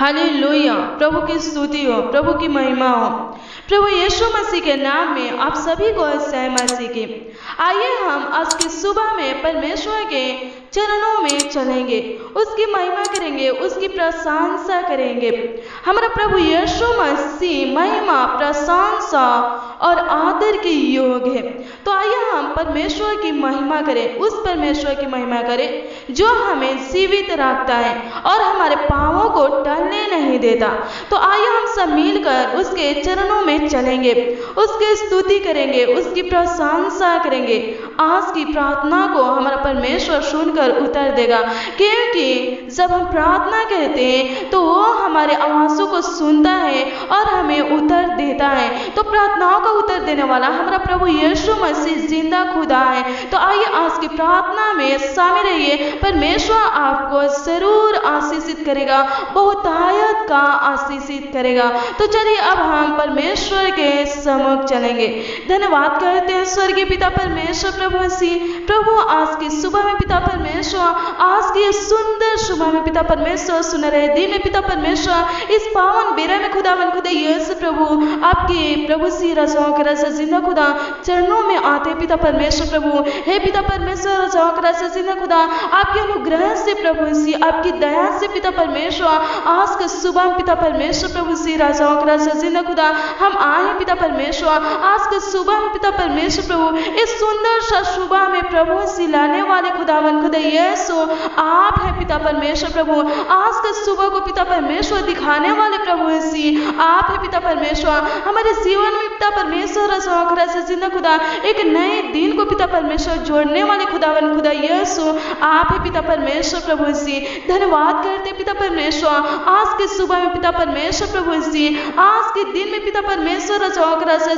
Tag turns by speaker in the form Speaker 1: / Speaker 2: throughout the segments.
Speaker 1: Hallelujah. प्रभु की स्तुति हो, प्रभु की महिमा हो। प्रभु यीशु मसीह के नाम में आप सभी को जय मसीह की। आइए हम आज की सुबह में परमेश्वर के चरणों में चलेंगे, उसकी महिमा करेंगे, उसकी प्रशंसा करेंगे। हमारा प्रभु यीशु मसीह महिमा, प्रशंसा और आदर के योग है। तो आइए हम परमेश्वर की महिमा करें, उस परमेश्वर की महिमा करें जो हमें जीवित रखता है और हमारे पाँवों को टलने नहीं देता। तो आइए हम सब मिलकर उसके चरणों में चलेंगे, उसकी स्तुति करेंगे, उसकी प्रशंसा करेंगे। आज की प्रार्थना को हमारा परमेश्वर सुनकर उत्तर देगा, क्योंकि जब हम प्रार्थना करते हैं तो वो हमारे आवाज़ों को सुनता है और हमें उत्तर देता है। तो प्रार्थनाओं का उत्तर देने वाला हमारा प्रभु यीशु मसीह जिंदा खुदा है। तो आइए आज की प्रार्थना में शामिल रहिए, परमेश्वर आपको जरूर आशीषित करेगा, बहुतायत का आशीषित करेगा। तो चलिए अब हम परमेश्वर के सम्मुख चलेंगे। धन्यवाद करते हैं स्वर्गीय पिता परमेश्वर प्रभु मसीह। प्रभु आज की सुबह में पिता परमेश्वर, आज की सुंदर सुबह में पिता परमेश्वर, सुनहरे दिन में पिता परमेश्वर, इस पावन बेरा में खुदावन खुदा यीशु प्रभु आपके प्रभु सी रजाओं के रस जिंदा खुदा चरणों में आते पिता परमेश्वर प्रभु। हे पिता परमेश्वर, रजाओं के रस जिंदा खुदा आपके अनुग्रह से प्रभु सी, आपकी दया से पिता परमेश्वर, आज के सुबह में पिता परमेश्वर प्रभु सी रजाओं के रस जिंदा खुदा हम आए पिता परमेश्वर। आज के सुबह में पिता परमेश्वर प्रभु, इस सुंदर सा सुबह में प्रभु सी लाने वाले खुदावन खुदा यीशु आप है पिता परमेश्वर प्रभु। आज के सुबह को पिता परमेश्वर दिखाने वाले प्रभु सी आप है पिता परमेश्वर। हमारे जीवन में पिता परमेश्वर जिंदा खुदा एक नए दिन को पिता परमेश्वर जोड़ने वाले खुदावन खुदा यीशु आप है पिता परमेश्वर प्रभु सी। धन्यवाद करते पिता परमेश्वर आज के सुबह में पिता परमेश्वर प्रभु सी, आज के दिन में पिता परमेश्वर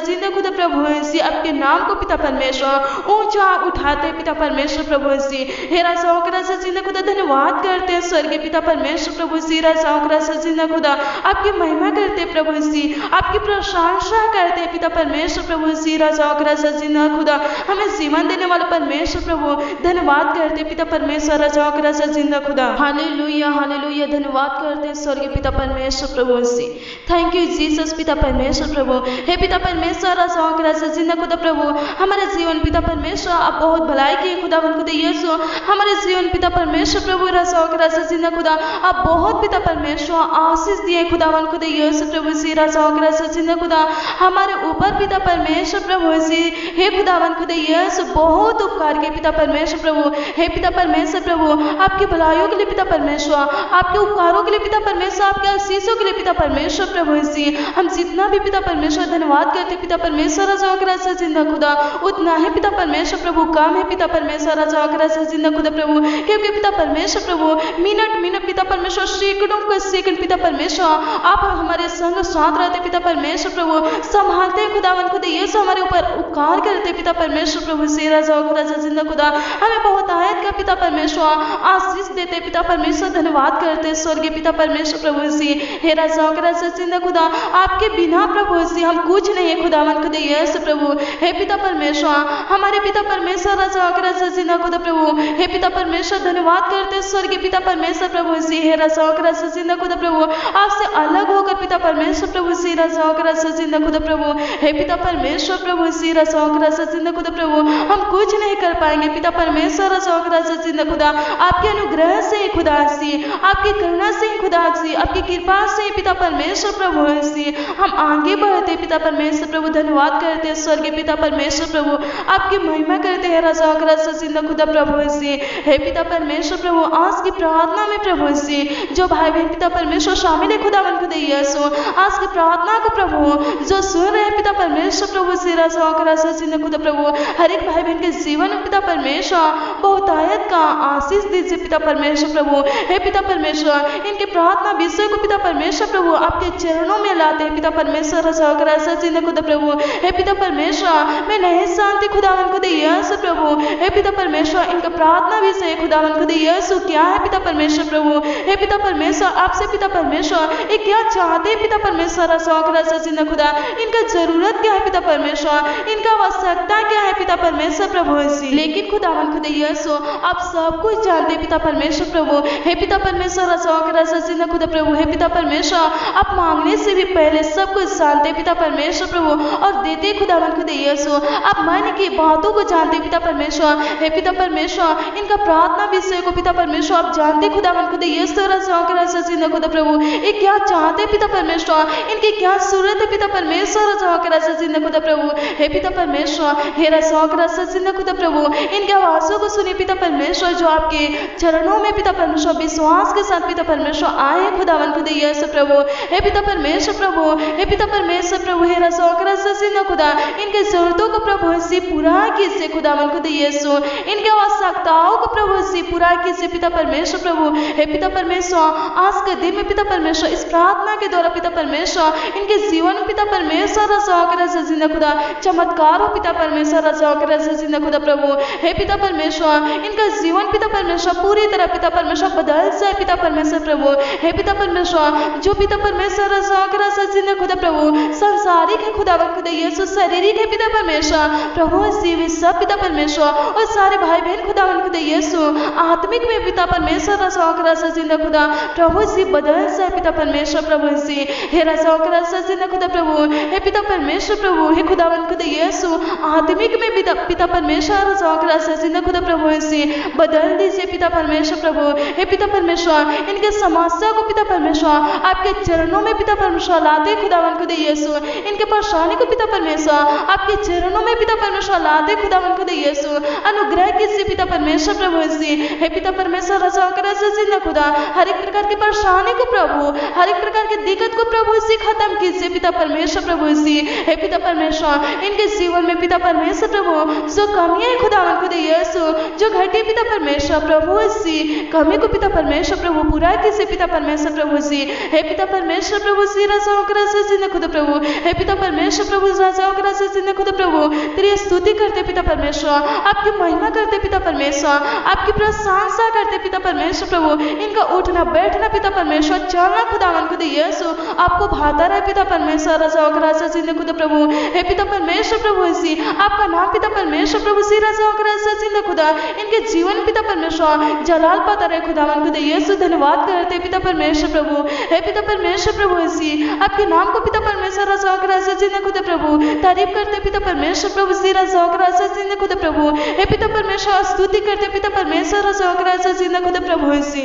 Speaker 1: जिंदा खुदा प्रभु सी आपके नाम को पिता परमेश्वर ऊंचा उठाते पिता परमेश्वर प्रभु सी। हे राजा जिंदा खुदा धन्यवाद करते हैं स्वर्गीय पिता परमेश्वर प्रभु सी, राजा जिंदा खुदा आपकी महिमा करते प्रभु सी, आपकी प्रशंसा करते पिता परमेश्वर प्रभु सी, राजा जिंदा खुदा हमें जीवन देने वाला परमेश्वर प्रभु। धन्यवाद करते पिता परमेश्वर, राजा जिंदा खुदा। Hallelujah hallelujah. धन्यवाद करते हैं स्वर्गीय पिता परमेश्वर प्रभु सी। थैंक यू जीसस पिता परमेश्वर प्रभु। हे पिता परमेश्वर, राजा जिंदा खुदा प्रभु, हमारे जीवन पिता परमेश्वर आप बहुत भलाई किए खुदावन खुदा यीशु। हमारे जीवन पिता परमेश्वर प्रभु, राजा जिंदा खुदा आप बहुत पिता परमेश्वर आशीष दिए खुदावन खुदा यीशु प्रभु सी, राजा जिंदा खुदा हमारे ऊपर पिता परमेश्वर प्रभु सी। हे खुदावन खुदा यीशु बहुत उपकार के पिता परमेश्वर प्रभु। हे पिता परमेश्वर प्रभु, आपकी भलाइयों के लिए पिता परमेश्वर, आपके उपकारों के लिए पिता परमेश्वर, आपके आशीषों के लिए पिता परमेश्वर प्रभु सी। हम जितना भी पिता परमेश्वर धन्यवाद करते पिता परमेश्वर, राजा जिंदा खुदा उतना ही पिता परमेश्वर प्रभु कम है पिता परमेश्वर, राजा जिंदा खुदा प्रभु। क्योंकि पिता परमेश्वर प्रभु मिनट मिनट पिता परमेश्वर, सेकंडों का सेकंड पिता परमेश्वर आप हमारे संग साथ रहते पिता परमेश्वर प्रभु, संभालते खुदावन खुदा यीशु, हमारे ऊपर उपकार करते पिता परमेश्वर प्रभु से, राजा जिंदा खुदा हमें बहुत आयत का पिता परमेश्वर आशीष देते पिता परमेश्वर। धन्यवाद करते स्वर्गीय पिता परमेश्वर प्रभु सी। हे राजा जिंदा खुदा आपके बिना प्रभु सी हम कुछ नहीं है खुदावन खुदा यीशु प्रभु। हे पिता परमेश्वर, हमारे पिता परमेश्वर, राजा जिंदा खुदा प्रभु। हे पिता परमेश्वर, धन्यवाद करते स्वर्गीय पिता परमेश्वर प्रभु सी। हे राजा जिंदा खुदा प्रभु, आपसे अलग होकर पिता परमेश्वर प्रभु सी, राजा जिंदा खुदा प्रभु। हे पिता परमेश्वर प्रभु सी, राजा जिंदा खुदा प्रभु हम कुछ नहीं कर पाएंगे पिता परमेश्वर, राजा जिंदा खुदा आपके अनुग्रह से खुदा सी, आपकी करुणा से खुदा सी, आपकी कृपा से पिता परमेश्वर प्रभु सी हम आगे बढ़ते पिता परमेश्वर प्रभु। धन्यवाद करते स्वर्गीय पिता परमेश्वर प्रभु, आपकी महिमा करते हैं राजा जिंदा खुदा प्रभु सी। हे पिता परमेश्वर प्रभु, आज की प्रार्थना में प्रभु सी जो भाई बहन पिता परमेश्वर शामिल है खुदावन खुदा यीशु, आज की प्रार्थना को प्रभु जो सुन रहे पिता परमेश्वर प्रभु सी, राजा जिंदा खुदा प्रभु हर एक भाई बहन के जीवन में पिता परमेश्वर बहुतायत का आशीष दीजिए पिता परमेश्वर प्रभु। हे पिता परमेश्वर, इनके प्रार्थना विषय को पिता परमेश्वर प्रभु आपके चरणों में लाते हैं पिता परमेश्वर, राजा जिंदा खुदा प्रभु। हे पिता परमेश्वर, मैं नहीं जानती खुदावन खुदा यीशु प्रभु। हे पिता परमेश्वर, इनका प्रार्थना विषय खुदावन खुदा यीशु क्या है पिता परमेश्वर प्रभु। हे पिता परमेश्वर, आपसे पिता परमेश्वर ये क्या चाहते हैं पिता परमेश्वर, राजा जिंदा खुदा इनका जरूरत क्या है पिता परमेश्वर, इनका आवश्यकता क्या है पिता परमेश्वर प्रभु सी। लेकिन खुदावन खुदा यीशु आप सब कुछ जानते पिता परमेश्वर प्रभु। हे पिता परमेश्वर, राजा जिंदा खुदा प्रभु। हे पिता परमेश्वर, आप मांगने से भी पहले सब कुछ जानते पिता परमेश्वर प्रभु, और देते खुदावन खुद यीशु। आप मन की बातों को जानते पिता परमेश्वर, हे पिता परमेश्वर, इनका प्रार्थना विषय को पिता परमेश्वर आप जानते खुदावन खुद यीशु राजाओं का राजा जिंदा खुदा प्रभु, ये क्या चाहते पिता परमेश्वर, इनकी क्या सूरत है पिता परमेश्वर राजाओं का राजा जिंदा खुदा प्रभु, हे पिता परमेश्वर, हे राजाओं का राजा जिंदा खुदा प्रभु, इनके आवाज़ों को सुनिए पिता परमेश्वर, जो आपके चरणों में पिता परमेश्वर विश्वास के साथ पिता परमेश्वर आए खुदावन खुद यीशु प्रभु, हे पिता परमेश्वर प्रभु, हे पिता परमेश्वर प्रभु, हे राजाओं का राजा जिंदा खुदा, इनके जरूरतों को प्रभु से पूरा कीजिए खुदावन खुद यीशु, इनके आवश्यकताओं को प्रभु से पूरा कीजिए पिता परमेश्वर प्रभु, हे पिता परमेश्वर, आज के दिन में पिता परमेश्वर इस प्रार्थना के द्वारा पिता परमेश्वर इनके जीवन में पिता परमेश्वर राजाओं का राजा जिंदा खुदा चमत्कार हो पिता परमेश्वर राजाओं का राजा जिंदा खुदा प्रभु, हे पिता परमेश्वर, इनका जीवन पिता परमेश्वर पूरी तरह पिता परमेश्वर बदल जाए पिता परमेश्वर प्रभु, हे पिता परमेश्वर, जो पिता परमेश्वर राजाओं का राजा जिंदा खुदा प्रभु संसारिक है खुदावन खुदा यीशु, शारीरिक है पिता परमेश्वर प्रभु, जीवित सब पिता परमेश्वर, और सारे भाई बहन खुदावन खुदा यीशु आत्मिक में पिता परमेश्वर राजाओं का राजा जिंदा खुदा प्रभु से बदल जाए पिता परमेश्वर प्रभु से, हे राजाओं का राजा जिंदा खुदा प्रभु, हे पिता परमेश्वर प्रभु, हे खुदावन खुदा यीशु आत्मिक में पिता परमेश्वर राजाओं का राजा जिंदा खुदा प्रभु से बदल दीजिए पिता परमेश्वर प्रभु, हे पिता परमेश्वर, इनके समस्या को पिता परमेश्वर आपके चरणों में पिता परमेश्वर लाते खुदावन खुदा यीशु, इनके परेशानी को पिता परमेश्वर आपके चरणों में पिता परमेश्वर लाते खुदावन खुदा यीशु, अनुग्रह कीजिए पिता परमेश्वर प्रभु से, हे पिता परमेश्वर राजाओं का राजा जिंदा खुदा, हर एक प्रकार की परेशानी को प्रभु, हर एक प्रकार की दिक्कत को प्रभु से खत्म कीजिए पिता परमेश्वर प्रभु से, हे पिता परमेश्वर, इनके जीवन में पिता परमेश्वर प्रभु जो कमियां है खुदावन खुदा यीशु, जो घटी पिता परमेश्वर प्रभु से कमी को पिता परमेश्वर प्रभु पूरा कीजिए पिता परमेश्वर प्रभु से, हे पिता परमेश्वर प्रभु से राजाओं का राजा जिंदा खुदा प्रभु, हे पिता परमेश्वर प्रभु राजाओं का राजा जिंदा खुदा प्रभु, तेरी स्तुति करते पिता परमेश्वर, आपकी महिमा करते पिता परमेश्वर, आपकी प्रशंसा करते पिता परमेश्वर प्रभु, इनका उठना बैठना पिता परमेश्वर चलना खुदावन खुदा यीशु आपको भाता रहे पिता परमेश्वर राजाओं का राजा जिंदा खुदा प्रभु, हे पिता परमेश्वर प्रभु इसी आपका नाम पिता परमेश्वर प्रभु सी राजाओं का राजा जिंदा खुदा, इनके जीवन पिता परमेश्वर जलाल पाता रहे खुदावन खुदा यीशु, धन्यवाद करते पिता परमेश्वर प्रभु, हे पिता परमेश्वर प्रभु इसी आपके नाम को पिता परमेश्वर राजाओं का राजा जिंदा खुदा प्रभु तारीफ करते पिता परमेश्वर प्रभु सी राजाओं का राजा जिंदा खुदा प्रभु, हे पिता परमेश्वर स्तुति करते पिता परमेश्वर राजाओं का राजा जिंदा खुदा प्रभु इसी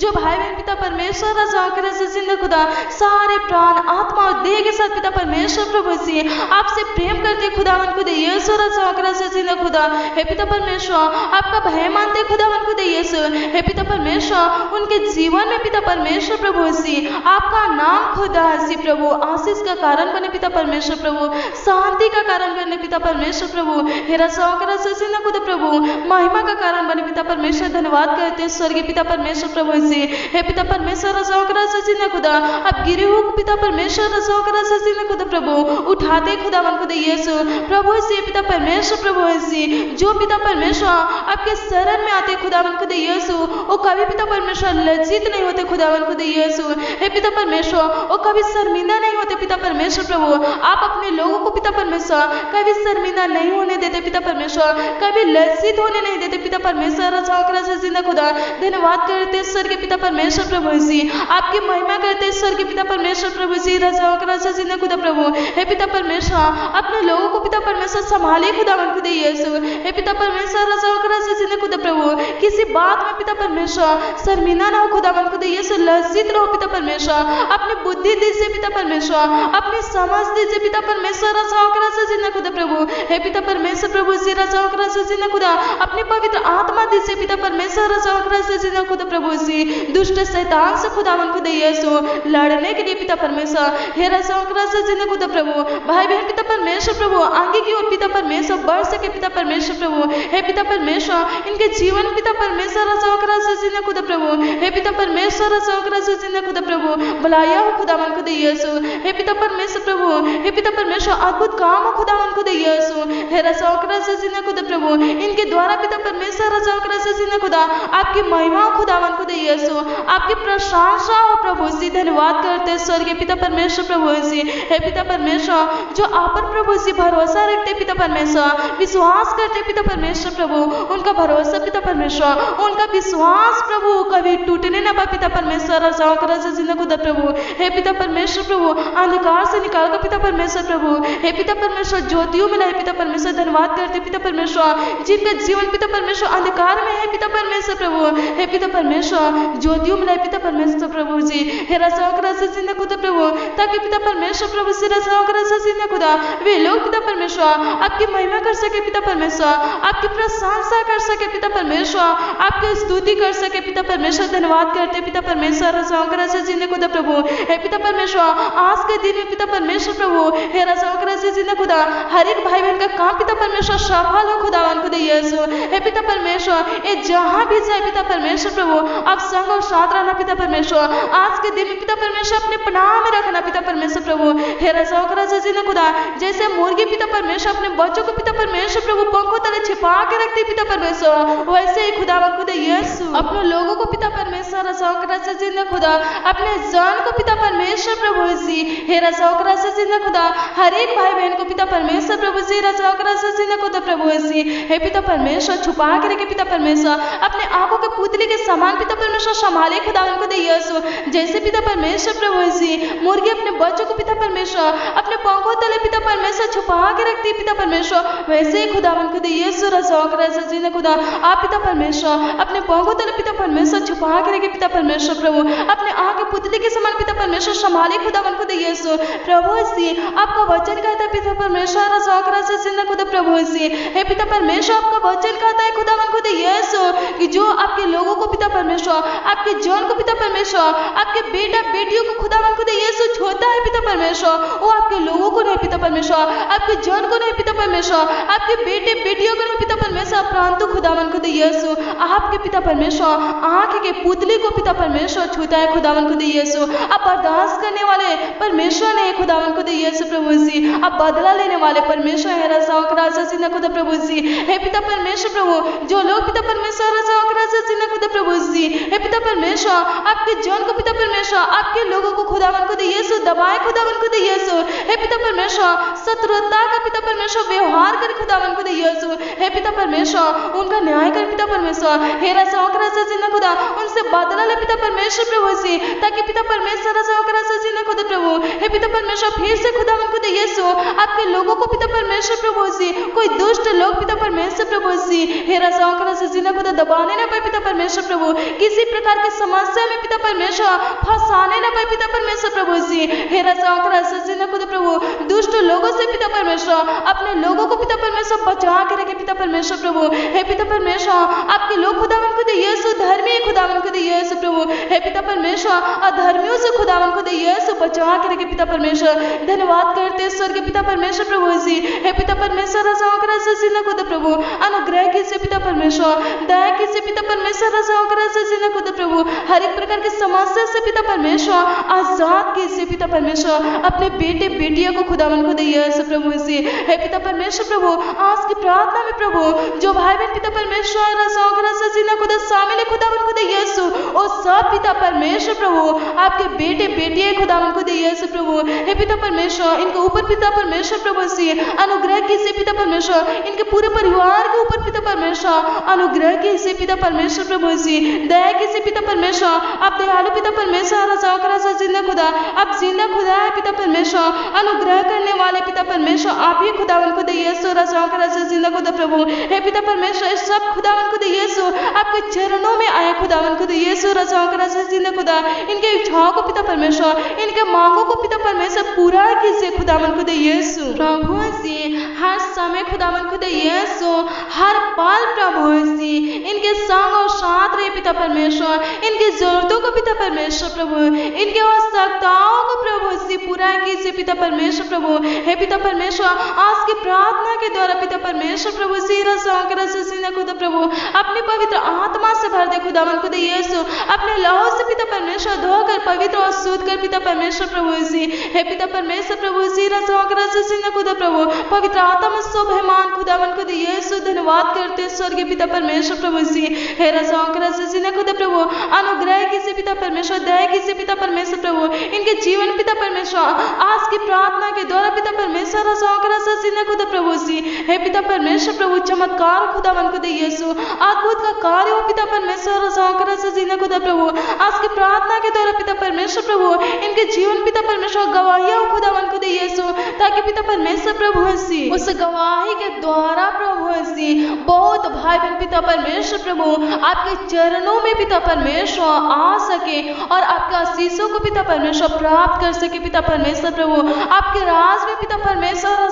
Speaker 1: जो भाई बहन पिता परमेश्वर राजाओं का राजा जिंदा खुदा सारे प्राण आत्मा और देह के साथ पिता परमेश्वर प्रभु से आपसे प्रेम करते खुदावन खुदा यीशु राजाओं का राजा जिंदा खुदा, हे पिता परमेश्वर आपका भय मानते खुदावन खुदा यीशु, हे पिता परमेश्वर उनके जीवन में पिता परमेश्वर प्रभु से आपका नाम खुदा हसी प्रभु आशीष का कारण बने पिता परमेश्वर प्रभु, शांति का कारण बने पिता परमेश्वर प्रभु, हे राजाओं का राजा जिंदा खुदा प्रभु महिमा का कारण बने पिता परमेश्वर, धन्यवाद करते स्वर्गीय पिता परमेश्वर प्रभु से, हे पिता परमेश्वर राजाओं का राजा जिंदा खुदा आप गिरे हो पिता परमेश्वर राजाओं का राजा जिंदा खुदा प्रभु उठाते खुदावन खुदा यीशु प्रभु से, पिता परमेश्वर प्रभु से जो पिता परमेश्वर आपके शरण में आते खुदावन खुदा यीशु वो कभी पिता परमेश्वर लज्जित नहीं होते खुदावन खुदा यीशु, हे पिता परमेश्वर वो कभी शर्मिंदा नहीं होते पिता परमेश्वर प्रभु, आप अपने लोगों को पिता परमेश्वर कभी शर्मिंदा नहीं होने देते पिता परमेश्वर, कभी लज्जित होने नहीं देते पिता परमेश्वर राजाओं का राजा जिंदा खुदा, धन्यवाद करते स्वर के पिता परमेश्वर प्रभु जी, आपकी महिमा करते स्वर के पिता परमेश्वर प्रभु जी राजाओं का राजा जिंदा खुदा प्रभु, हे पिता परमेश्वर अपने लोगों को पिता परमेश्वर संभाले खुदावन खुदा यीशु, हे पिता परमेश्वर राजाओं का राजा जिंदा खुदा प्रभु किसी बात में पिता परमेश्वर शर्मिंदा ना हो खुदावन खुदा यीशु, लज्जित रहो पिता परमेश्वर, अपनी बुद्धि दीजिए पिता परमेश्वर, अपनी समझ दीजिए पिता परमेश्वर राजाओं का राजा जिंदा खुदा प्रभु, हे पिता परमेश्वर प्रभु जी राजाओं का राजा जिंदा खुदा अपनी पवित्र आत्मा दीजिए पिता परमेश्वर राजाओं का राजा जिंदा खुदा प्रभु जी, दुष्ट शैतान से खुदावन खुदा यीशु लड़ने के लिए पिता परमेश्वर, हे राजाओं का राजा जिंदा खुदा प्रभु भाई बहन पिता परमेश्वर प्रभु आगे की ओर पिता परमेश्वर बढ़ सके पिता परमेश्वर प्रभु, हे पिता परमेश्वर इनके जीवन पिता परमेश्वर राजाओं का राजा जिंदा खुदा प्रभु, हे पिता परमेश्वर राजाओं का राजा जिंदा खुदा प्रभु बुलाया हो खुदावन खुदा यीशु, हे पिता परमेश्वर प्रभु, हे पिता परमेश्वर अद्भुत काम हो खुदावन खुदा यीशु, हे राजाओं का राजा जिंदा खुदा प्रभु इनके द्वारा पिता परमेश्वर राजाओं का राजा जिंदा खुदा आपकी महिमा हो खुदावन खुदा यीशु, आपकी प्रशंसा हो प्रभु जी, धन्यवाद करते स्वर्गीय पिता परमेश्वर प्रभु जी, हे पिता परमेश्वर जो आप पर प्रभु जी भरोसा रखते पिता परमेश्वर, विश्वास करते पिता परमेश्वर प्रभु, उनका भरोसा पिता परमेश्वर, उनका विश्वास प्रभु कभी टूटने ना पाए पिता परमेश्वर रजाओं का राजा जिंदा खुदा प्रभु, हे पिता परमेश्वर प्रभु, अंधकार से निकाल कर पिता परमेश्वर प्रभु, हे पिता परमेश्वर ज्योतियों में लाए पिता परमेश्वर, धन्यवाद करते पिता परमेश्वर, जिनका जीवन पिता परमेश्वर अंधकार में है पिता परमेश्वर प्रभु, हे पिता परमेश्वर ज्योतियों में लाए पिता परमेश्वर प्रभु जी, हे रजाओं का राजा जिंदा खुदा प्रभु, ताकि पिता परमेश्वर प्रभु से रजाओं का राजा जिंदा खुदा वे लोग पिता परमेश्वर आपकी महिमा कर सके पिता परमेश्वर, आपकी प्रशंसा कर सके पिता परमेश्वर, आपकी स्तुति कर सके पिता परमेश्वर, धन्यवाद करते पिता परमेश्वर रजाओं का राजा जिंदा खुदा प्रभु, हे पिता परमेश्वर आज के दिन में पिता परमेश्वर प्रभु, हे रजाओं का राजा जिंदा खुदा हर एक भाई बहन का काम पिता परमेश्वर सफल हो खुदावन खुदा यीशु, हे पिता परमेश्वर ये जहां भी जाए पिता परमेश्वर प्रभु आप संग और साथ रहना पिता परमेश्वर, आज के दिन में पिता परमेश्वर अपने पनाह में रखना पिता परमेश्वर प्रभु, हे रजाओं का राजा जिंदा खुदा जैसे मुर्गी पिता परमेश्वर अपने बच्चों को पिता परमेश्वर प्रभु पंखों तले छिपा के रखती पिता परमेश्वर, वैसे ही खुदावन खुदा यीशु अपने लोगों को पिता परमेश्वर रजाओं का राजा जिंदा खुदा अपने जान को पिता परमेश्वर प्रभु जी, हे रजाओं का राजा जिंदा खुदा हर एक भाई बहन को पिता परमेश्वर प्रभु जी, रजाओं का राजा जिंदा खुदा प्रभु जी, हे पिता परमेश्वर छुपा के रखे पिता परमेश्वर, अपने आंखों के पुतले के समान पिता परमेश्वर संभाले खुदावन खुदा यीशु, जैसे पिता परमेश्वर प्रभु जी मुर्गी अपने बच्चों को पिता परमेश्वर अपने पंखों तले पिता परमेश्वर छुपा के रखती पिता परमेश्वर, वैसे ही खुदावन खुदा यीशु रजाओं का राजा जिंदा खुदा आप पिता परमेश्वर अपने पंखों तले पिता परमेश्वर छुपा के रखे पिता परमेश्वर प्रभु, अपने आंख के पुतले के समान पिता परमेश्वर संभाले खुदावन खुदा यीशु प्रभु जी, आपका वचन कहता है पिता परमेश्वर रजाओं का राजा जिंदा खुदा प्रभु जी, हे पिता परमेश्वर आपका वचन कहता है खुदावन खुदा यीशु कि जो आपके लोगों को पिता परमेश्वर आपके जन को पिता परमेश्वर आपके बेटा बेटियों को खुदावन खुदा यीशु छोड़ता है पिता परमेश्वर, वो आपके लोगों को नहीं पिता परमेश्वर आपके जन को नहीं पिता परमेश्वर आपके बेटे बेटियों को नहीं पिता परमेश्वर, परंतु खुदावन खुदा यीशु आपके पिता परमेश्वर आंख के पुतले को पिता परमेश्वर छूता है खुदावन खुदा यीशु, आप बर्दाश्त करने वाले परमेश्वर नहीं खुदावन खुदा यीशु प्रभु जी, आप बदला लेने वाले परमेश्वर है रजाओं का राजा जिंदा खुदा प्रभु जी, हे पिता परमेश्वर प्रभु जो लोग पिता परमेश्वर रजाओं का राजा जिंदा खुदा प्रभु जी, हे पिता परमेश्वर आपके जन को पिता परमेश्वर आपके लोगों को खुदावन खुदा यीशु दबाए खुदावन खुदा यीशु, हे पिता परमेश्वर शत्रुता का पिता परमेश्वर व्यवहार कर खुदावन खुदा यीशु, हे पिता परमेश्वर उनका न्याय कर पिता परमेश्वर, हे रजाओं का राजा जिंदा खुदा उनसे बदला ले पिता परमेश्वर प्रभु जी, ताकि पिता परमेश्वर रजाओं का राजा जिंदा खुदा प्रभु, हे पिता परमेश्वर फिर से खुदावन खुदा यीशु आपके लोगों को पिता परमेश्वर प्रभु जी कोई दुष्ट लोग पिता परमेश्वर प्रभु जी, हे रजाओं का राजा जिंदा खुदा दबाने न पाए पिता परमेश्वर प्रभु, किसी प्रकार की समस्या में पिता परमेश्वर फंसाने न पाए पिता परमेश्वर प्रभु जी, हे रजाओं का राजा जिंदा खुदा प्रभु दुष्ट लोगों से पिता परमेश्वर अपने लोगों को पिता परमेश्वर बचा के रखे पिता परमेश्वर प्रभु, हे पिता परमेश्वर आपके लोग खुदावन खुदा यीशु धर्मी खुदावन खुदा यीशु प्रभु, हे पिता परमेश्वर अधर्मियों से खुदावन खुदा यीशु बचा के रखे पिता परमेश्वर, धन्यवाद करते स्वर्ग पिता परमेश्वर प्रभु जी, हे पिता परमेश्वर रजाओं का राजा जिंदा खुदा प्रभु अनुग्रह कीजिए पिता परमेश्वर, दया कीजिए पिता परमेश्वर रजाओं का राजा जिंदा खुदा प्रभु, हर एक प्रकार की समस्या से पिता परमेश्वर आजाद कीजिए पिता परमेश्वर, अपने बेटे बेटियों को खुदावन खुदा यीशु प्रभु जी, हे पिता परमेश्वर प्रभु आज की प्रार्थना में प्रभु जो भाई बहन पिता परमेश्वर रजाओं का राजा जिंदा खुदा शामिल है खुदावन खुदा यीशु, ओ सब पिता परमेश्वर प्रभु आपके बेटे बेटियां खुदावन खुदा यीशु प्रभु, हे पिता परमेश्वर इनके ऊपर पिता परमेश्वर प्रभु जी अनुग्रह कीजिए पिता परमेश्वर, इनके पूरे परिवार के ऊपर पिता परमेश्वर अनुग्रह कीजिए पिता परमेश्वर प्रभु जी, दया कीजिए पिता परमेश्वर, आप दयालु पिता परमेश्वर रजाओं का राजा जिंदा खुदा आप जिंदा खुदा है पिता परमेश्वर, अनुग्रह करने वाले पिता परमेश्वर आप ही खुदावन खुदा यीशु रजाओं का राजा जिंदा खुदा प्रभु, हे पिता परमेश्वर सब खुदावन खुदा यीशु आपके चरणों में आए खुदावन खुदा यीशु रजाओं का राजा जिंदा खुदा, इनके इच्छाओं को पिता परमेश्वर इनके मांगों को पिता परमेश्वर पूरा कीजिए खुदावन खुदा यीशु प्रभु जी, हर समय खुदावन खुदा यीशु हर पल प्रभु जी इनके संग और साथ रहे पिता परमेश्वर, इनकी जरूरतों को पिता परमेश्वर प्रभु इनके आवश्यकताओं को प्रभु जी पूरा कीजिए पिता परमेश्वर प्रभु, हे पिता परमेश्वर आज की प्रार्थना के द्वारा पिता परमेश्वर प्रभु जी रजाओं का राजा जिंदा खुदा प्रभु अपनी पवित्र आत्मा से भर दे खुदावन खुदा यीशु, अपने लहू से पिता परमेश्वर धोकर पवित्र और शुद्ध कर पिता परमेश्वर प्रभु जी, हे पिता परमेश्वर प्रभु जी रजाओं का राजा जिंदा खुदा प्रभु पवित्र आत्मा शोभमान खुदावन खुदा यीशु धन्यवाद करते स्वर्गीय पिता परमेश्वर प्रभु जी, हे रजाओं का राजा जिंदा खुदा प्रभु अनुग्रह कीजिए पिता परमेश्वर, दया कीजिए पिता परमेश्वर प्रभु, इनके जीवन पिता परमेश्वर आज की प्रार्थना के द्वारा पिता परमेश्वर खुदा प्रभु सी हे पिता परमेश्वर प्रभु चमत्कार खुदावन खुदा यीशु अद्भुत का कार्य हो पिता परमेश्वर खुदा प्रभु आज की प्रार्थना के द्वारा पिता परमेश्वर प्रभु इनके जीवन पिता परमेश्वर गवाहियां हो खुदावन खुदा यीशु ताकि पिता परमेश्वर प्रभु सी उस गवाही के द्वारा प्रभु सी बहुत भाई बहन पिता परमेश्वर प्रभु आपके चरणों में पिता परमेश्वर आ सके और आपके आशीषों को पिता परमेश्वर प्राप्त कर सके पिता परमेश्वर प्रभु आपके राज में पिता परमेश्वर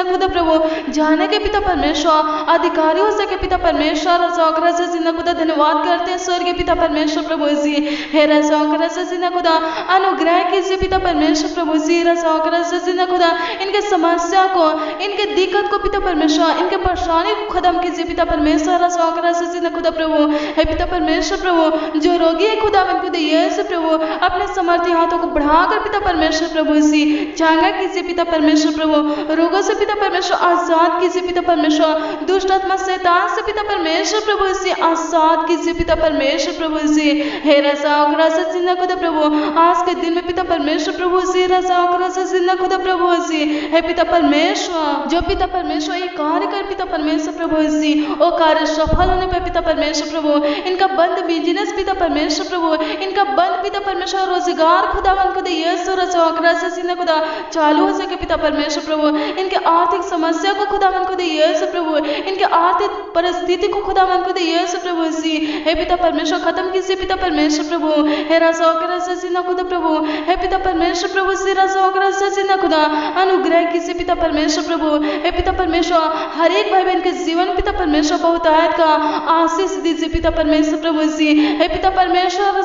Speaker 1: खुदा प्रभु जाने के पिता परमेश्वर अधिकारी हो सके पिता परमेश्वर खुदा धन्यवाद करते हैं स्वर्गीय पिता परमेश्वर प्रभु जी हे खुदा अनुग्रह कीजिए पिता परमेश्वर प्रभु जी खुदा इनके समस्या को इनके दिक्कत को पिता परमेश्वर इनके परेशानी को खत्म कीजिए पिता परमेश्वर खुदा प्रभु हे पिता परमेश्वर प्रभु जो रोगी है खुदा यीशु प्रभु अपने समर्थी हाथों को बढ़ाकर पिता परमेश्वर प्रभु जी चांगा कीजिए पिता परमेश्वर प्रभु रोगों से पिता परमेश्वर आजाद कीजिए पिता परमेश्वर दुष्ट आत्मा शैतान से पिता परमेश्वर प्रभु से आजाद कीजिए पिता परमेश्वर प्रभु से हे खुदा प्रभु आज के दिन में पिता परमेश्वर प्रभु से खुदा प्रभु से हे पिता परमेश्वर जो पिता परमेश्वर ये कार्य कर पिता परमेश्वर प्रभु से वो कार्य सफल होने पर पिता परमेश्वर प्रभु इनका बंद बिजनेस पिता परमेश्वर प्रभु इनका बंद पिता परमेश्वर रोजगार खुदावन खुदा यीशु खुदा चालू हो सके पिता परमेश्वर प्रभु इनके आर्थिक समस्या को खुदावन खुदा यीशु प्रभु इनके आर्थिक परिस्थिति को खुदावन खुदा यीशु प्रभु सी हे पिता परमेश्वर खत्म कीजिए पिता परमेश्वर प्रभु हे खुदा प्रभु हे पिता परमेश्वर प्रभु सी खुदा अनुग्रह कीजिए पिता परमेश्वर प्रभु हे पिता परमेश्वर हर एक भाई बहन के जीवन पिता परमेश्वर बहुतायत का आशीष दीजिए पिता परमेश्वर प्रभु सी हे पिता परमेश्वर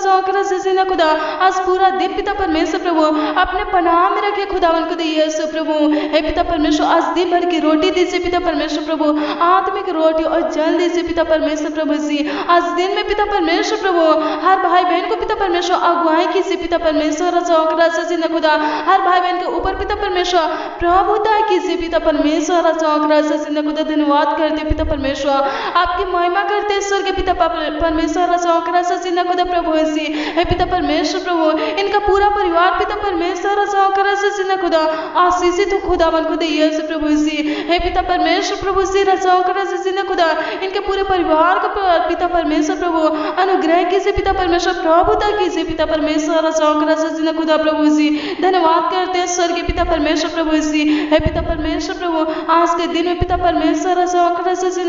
Speaker 1: खुदा आज पूरा दिन पिता परमेश्वर प्रभु अपने पनाह में रखे खुदावन खुदा यीशु प्रभु हे पिता परमेश्वर आज दिन भर की रोटी दीजिए पिता परमेश्वर प्रभु आत्मिक रोटी और जल दीजिए पिता परमेश्वर प्रभु जी आज दिन में पिता परमेश्वर प्रभु हर भाई बहन को पिता परमेश्वर अगुवाई कीजिए पिता परमेश्वर खुदा हर भाई बहन के ऊपर पिता परमेश्वर प्रभुता कीजिए पिता परमेश्वर खुदा धन्यवाद करते पिता परमेश्वर आपकी महिमा करते ईश्वर के पिता परमेश्वर खुदा प्रभु जी हे पिता परमेश्वर प्रभु इनका पूरा परिवार पिता परमेश्वर खुदा आशीषित हो खुदावन खुदा यीशु प्रभु जी हे पिता परमेश्वर प्रभु खुदा इनके पूरे परिवार का पिता परमेश्वर प्रभु अनुग्रह कीजिए पिता परमेश्वर प्रभुता कीजिए पिता परमेश्वर खुदा प्रभु जी धन्यवाद करते हैं स्वर्गीय पिता परमेश्वर प्रभु जी हे पिता परमेश्वर प्रभु आज के दिन में पिता परमेश्वर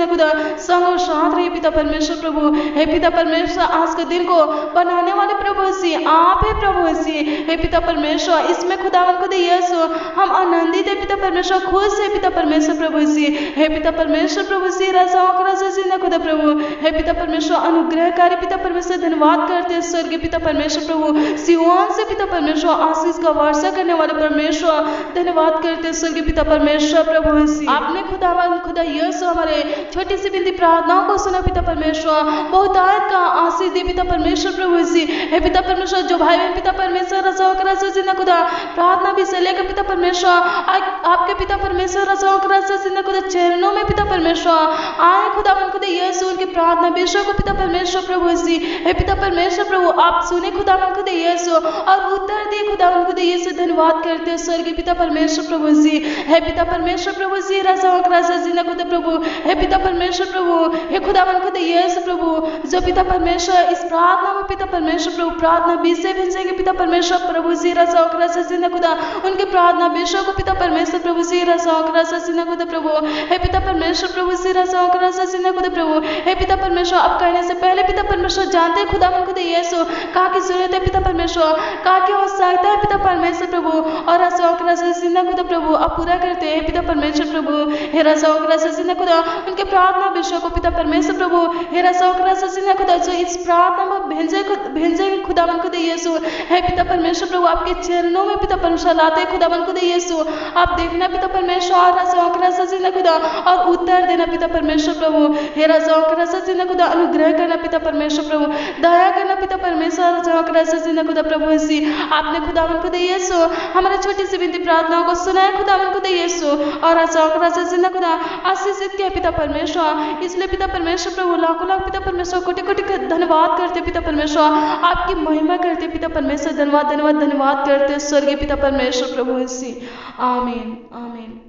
Speaker 1: खुदा संग और साथ रहिए पिता परमेश्वर प्रभु हे पिता परमेश्वर आज के दिन को बनाने वाले प्रभु जी आप है प्रभु जी हे पिता परमेश्वर इसमें खुदावन खुदा यीशु हम आनंदित है पिता परमेश्वर खुश है पिता परमेश्वर प्रभु जी हे पिता परमेश्वर प्रभु जी खुदा प्रभु हे पिता परमेश्वर अनुग्रहकारी पिता परमेश्वर धन्यवाद करते हैं स्वर्गीय पिता परमेश्वर प्रभु सिवान से पिता परमेश्वर आशीष का वर्षा करने वाले परमेश्वर धन्यवाद करते हैं स्वर्गीय पिता परमेश्वर प्रभु आपने खुदावन खुदा यीशु हमारे छोटी सी बिंदी प्रार्थनाओं को सुना पिता परमेश्वर बहुतायत का आशीष दे पिता परमेश्वर प्रभु जी हे पिता परमेश्वर जो भाई बहन पिता परमेश्वर खुदा प्रार्थना भी से लेकर पिता परमेश्वर आपके पिता परमेश्वर खुदा चरणों में पिता परमेश्वर आए खुदावन खुदा यीशु उनकी प्रार्थना विषयों को पिता परमेश्वर प्रभु जी हे पिता परमेश्वर प्रभु आप सुने खुदावन खुदा यीशु और उत्तर दिए खुदावन खुदा यीशु धन्यवाद करते हैं स्वर्गीय पिता परमेश्वर प्रभु जी हे पिता परमेश्वर प्रभु जी खुदा प्रभु हे पिता परमेश्वर प्रभु हे खुदावन खुदा यीशु प्रभु जो पिता परमेश्वर इस प्रार्थना में पिता परमेश्वर प्रभु प्रार्थना विषय भेजेंगे पिता परमेश्वर प्रभु जी खुदा उनके प्रार्थना विषयों को पिता परमेश्वर प्रभु जी खुदा प्रभु हे पिता परमेश्वर प्रभु खुदा प्रभु हे पिता परमेश्वर अब कहने से पहले पिता परमेश्वर जानते हैं खुदावन खुदा यीशु कहाँ की जरूरत है पिता परमेश्वर कहाँ की आवश्यकता है पिता परमेश्वर प्रभु और खुदा प्रभु अब पूरा करते हैं पिता परमेश्वर प्रभु हे खुदा उनके प्रार्थना विषयों को पिता परमेश्वर प्रभु हे खुदा जो इस प्रार्थना में भेजे खुदावन खुदा यीशु हे पिता परमेश्वर प्रभु आपके चरणों में पिता परमेश्वर लाते खुदावन खुदा यीशु आप देखना पिता परमेश्वर खुदा और उत्तर देना पिता परमेश्वर प्रभु हे खुदा अनुग्रह करना पिता परमेश्वर प्रभु दया करना पिता परमेश्वर खुदा प्रभु आपने खुदावन खुदा खुदा यीशु हमारे छोटी सी विनती प्रार्थनाओं को सुनाए खुदावन खुदा यीशु, और राजा जिंदा खुदा आशीषित किया पिता परमेश्वर। इसलिए पिता परमेश्वर प्रभु लाखों लाख पिता परमेश्वर कोटि कोटि का धन्यवाद करते पिता परमेश्वर, आपकी महिमा करते पिता परमेश्वर, धन्यवाद धन्यवाद धन्यवाद करते स्वर्गीय पिता परमेश्वर प्रभु यीशु। आमीन आमीन।